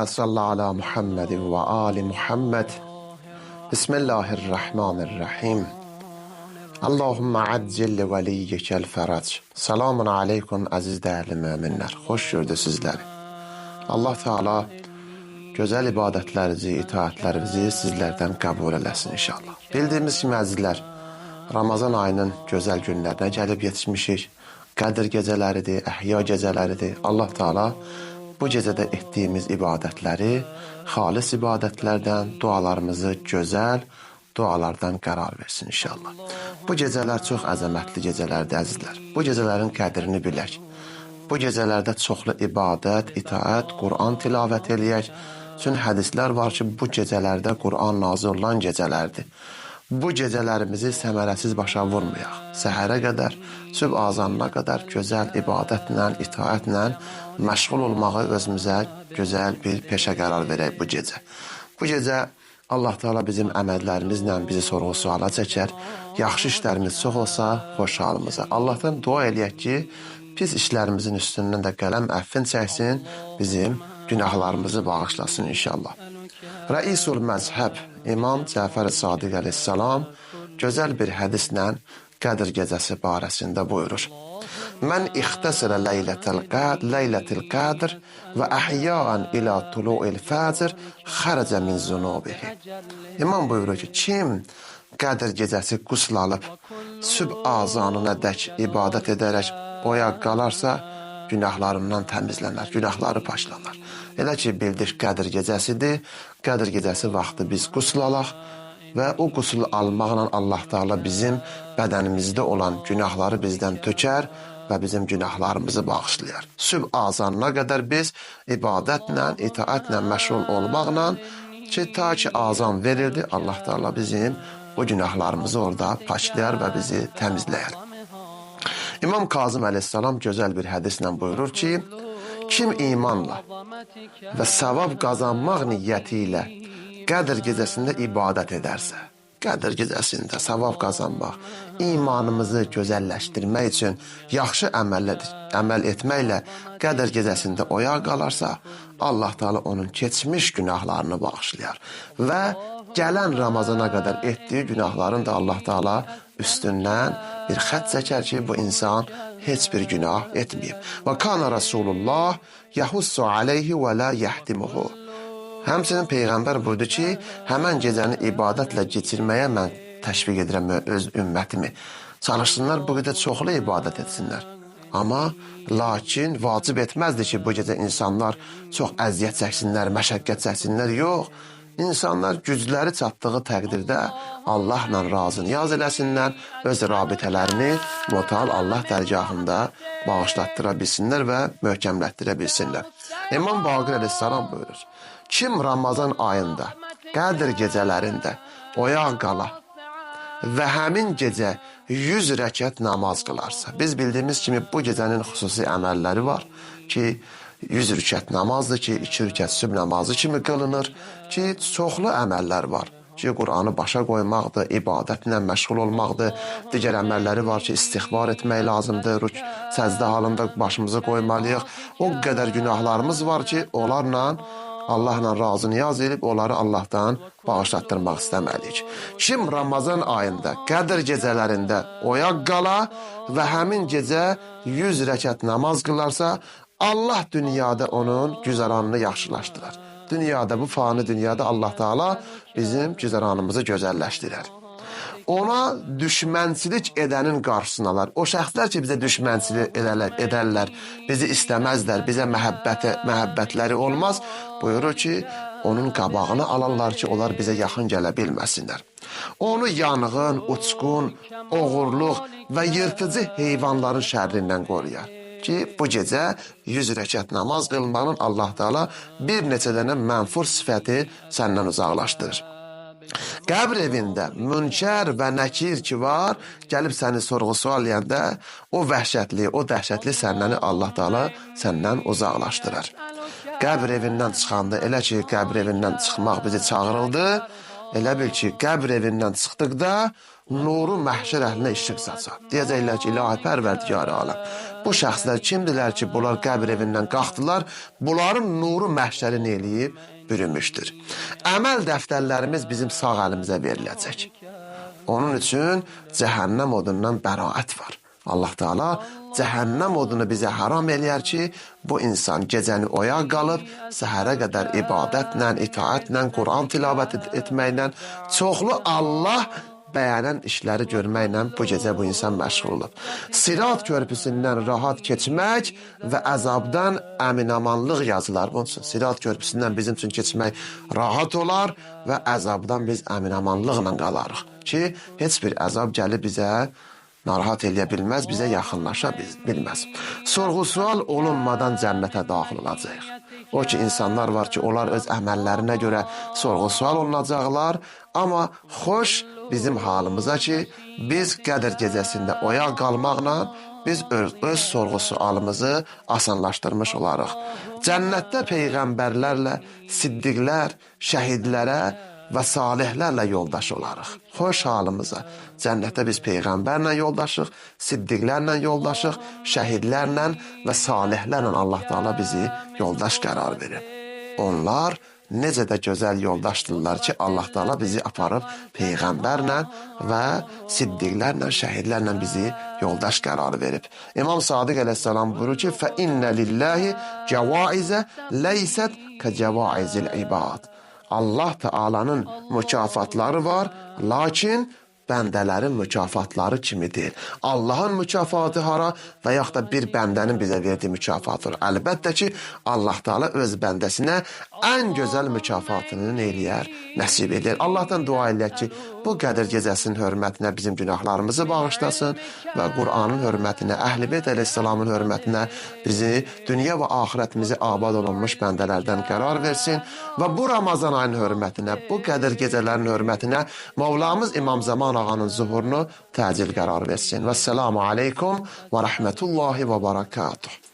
Allahümme salli ala Muhammedin ve ali Muhammed. Bismillahirrahmanirrahim. Allahümme accil veliyyekel ferac. Selamun aleyküm aziz değerli müminler. Hoş gördü sizleri. Allah Teala güzel ibadetlerinizi, itaatlerinizi sizlerden kabul eləsin inşallah. Bildiğimiz kimi əzizlər, Ramazan ayının gözəl günlərine gəlib yetişmişik. Qədir gecələridir, əhya gecələridir. Allah Teala bu gecədə etdiyimiz ibadətləri xalis ibadətlərdən, dualarımızı gözəl dualardan qərar versin inşallah. Bu gecələr çox əzəmətli gecələrdir əzizlər. Bu gecələrin qədrini bilək. Bu gecələrdə çoxlu ibadət, itaət, Qur'an tilavət eləyək. Çünki hədislər var ki, bu gecələrdə Qur'an nazil olan gecələrdir. Bu gecələrimizi səmərəsiz başa vurmayaq. Səhərə qədər, sübh azanına qədər gözəl ibadətlə, itaətlə məşğul olmağı özümüzə gözəl bir peşə qərar verək bu gecə. Bu gecə Allah Teala bizim əməllərimizlə bizi sorğu-suala çəkər. Yaxşı işlərimiz çox olsa, xoş halımıza. Allahdan dua eləyək ki, pis işlərimizin üstündən də qələm əffin çəksin, bizim günahlarımızı bağışlasın inşallah. Rəisul məzhəb İmam Cəfər Sadiq əleyhissalam gözəl bir hədislə Qədir gecəsi barəsində buyurur. Mən ixtəsirə leylətil qədr və əhyyan ilə tulu'il fəcr xərəcə min zunubihi. İmam buyurur ki, kim Qədir gecəsi qusl alıb sübh azanına dək ibadət edərək oyaq qalarsa, günahlarından təmizlənər, günahları paşlanar. Elə ki, bildik Qədir gecəsidir, Qədir gecəsi vaxtı biz qusl alaq və o qusl almaqla Allah Teala bizim bədənimizdə olan günahları bizdən tökər və bizim günahlarımızı bağışlayar. Sübh azanına qədər biz ibadətlə, itaətlə məşğul olmaqla ki, ta ki azan verildi, Allah Teala bizim o günahlarımızı orada paşlayar və bizi təmizləyər. İmam Kazım əleyhissalam gözəl bir hədislə buyurur ki, kim imanla və savab qazanmaq niyyəti ilə Qədir gecəsində ibadət edərsə, Qədir gecəsində savab qazanmaq, imanımızı gözəlləşdirmək üçün yaxşı əməl etməklə Qədir gecəsində oyaq qalarsa, Allah Teala onun keçmiş günahlarını bağışlayar və gələn Ramazana qədər etdiyi günahların da Allah Teala üstündən bir xət çəkər ki, bu insan heç bir günah etməyib. Və kana Rasulullah yahussu aleyhi və la yəhdimuhu. Həmçinin Peyğəmbər buyurdu ki, həmən gecəni ibadətlə keçirməyə mən təşviq edirəm öz ümmətimi. Çalışsınlar, bu qədər çoxlu ibadət etsinlər. Amma lakin vacib etməzdir ki, bu gecə insanlar çox əziyyət çəksinlər, məşəqqət çəksinlər. Yox, İnsanlar gücləri çatdığı təqdirdə Allahla razı niyaz eləsinlər, öz rabitələrini mutal Allah dərgahında bağışlatdıra bilsinlər və möhkəmlətdirə bilsinlər. İmam Baqir əleyhissalam buyurur, kim Ramazan ayında, Qədir gecələrində oyaq qala və həmin gecə 100 rəkət namaz qılarsa, biz bildiyimiz kimi bu gecənin xüsusi əməlləri var ki, 100 rükət namazdır ki, 2 rükət sübh namazı kimi qılınır ki, çoxlu əməllər var ki, Qur'anı başa qoymaqdır, ibadətlə məşğul olmaqdır, digər əməlləri var ki, istiğfar etmək lazımdır, səcdə halında başımızı qoymalıyıq. O qədər günahlarımız var ki, onlarla Allahla razı niyaz edib, onları Allahdan bağışlatdırmaq istəməliyik. Kim Ramazan ayında, Qədir gecələrində oyaq qala və həmin gecə 100 rəkət namaz qılarsa, Allah dünyada onun güzəranını yaxşılaşdırır. Dünyada, bu fani dünyada Allah Teala bizim güzəranımızı gözəlləşdirir. Ona düşmənçilik edənin qarşısını alar. O şəxslər ki, bizə düşmənçilik edərlər, bizi istəməzlər, bizə məhəbbətləri olmaz. Buyurur ki, onun qabağını alarlar ki, onlar bizə yaxın gələ bilməsinlər. Onu yanğın, uçqun, oğurluq və yırtıcı heyvanların şərrindən qoruyar. Ki, bu gecə 100 rəkət namaz qılmağın Allah Teala bir neçə dənə mənfur sifəti səndən uzaqlaşdırır. Qəbr evində münkər və nəkir ki var, gəlib səni sorğu-sual eləyəndə o vəhşətli, o dəhşətli sənnəni Allah Teala səndən uzaqlaşdırır. Qəbr evindən çıxanda elə ki, qəbr evindən çıxmaq bizi çağırıldı, elə bil ki, qəbr evindən çıxdıqda nuru məhşər əhlinə işıq saçar. Deyəcəklər ki, ilahi pərverdigar aləm. Bu şəxslər kimdirlər ki, bunlar qəbr evindən qalxdılar, bunların nuru məhşəri nə eləyib? Bürümüşdür. Əməl dəftərlərimiz bizim sağ əlimizə veriləcək. Onun üçün cəhənnəm odundan bəraət var. Allah Teala cəhənnəm odunu bizə haram eləyər ki, bu insan gecəni oyaq qalıb, səhərə qədər ibadətlə, itaətlə, Quran tilavət etməklə, çoxlu Allah bəyənən işləri görməklə bu gecə bu insan məşğul olub. Sirat körpüsündən rahat keçmək və əzabdan əminamanlıq yazılar. Bunun üçün Sirat körpüsündən bizim üçün keçmək rahat olar və əzabdan biz əminamanlıqla qalarıq ki, heç bir əzab gəlib bizə narahat eləyə bilməz, bizə yaxınlaşa bilməz. Sorğu-sual olunmadan cənnətə daxil olacaq. O ki, insanlar var ki, onlar öz əməllərinə görə sorğu-sual olunacaqlar, amma xoş bizim halımıza ki, biz Qədr gecəsində oyaq qalmaqla biz öz sorğu-sualımızı asanlaşdırmış olarıq. Cənnətdə peyğəmbərlərlə, siddiqlər, şəhidlərə və salihlərlə yoldaş olarıq. Xoş halımıza. Cənnətdə biz peyğəmbərlə yoldaşıq, siddiqlərlə yoldaşıq, şəhidlərlə və salihlərlə Allah Teala bizi yoldaş qərar verir. Onlar necə də gözəl yoldaşdırlar ki, Allah Teala bizi aparıb peyğəmbərlə və siddiqlərlə, şəhidlərlə bizi yoldaş qərarı verib. İmam Sadiq əleyhissalam buyurur ki, فَإِنَّ لِلَّهِ جَوَائِزَ لَيْسَتْ كَجَوَائِزِ الْعِبَادِ Allah Teala'nın mükafatları var, lakin bəndələrin mükafatları kimi deyil. Allahın mükafatı hara və yaxud da bir bəndənin bizə verdiyi mükafatı var. Əlbəttə ki, Allah Teala öz bəndəsinə ən gözəl mükafatını eləyər, nəsib eləyər. Allahdan dua eləyək ki, bu Qədr gecəsinin hörmətinə bizim günahlarımızı bağışlasın və Qur'anın hörmətinə, Əhl-i əleyhissalamın hörmətinə bizi dünya və axirətimizi abad olunmuş bəndələrdən qərar versin və bu Ramazan ayının hörmətinə, bu Qədr gecələrinin hörmətinə Mevlamız İmam Zaman ağanın zuhurunu təcil qərar versin. Vəssalamu aleykum və rəhmətullahi və barakatuh.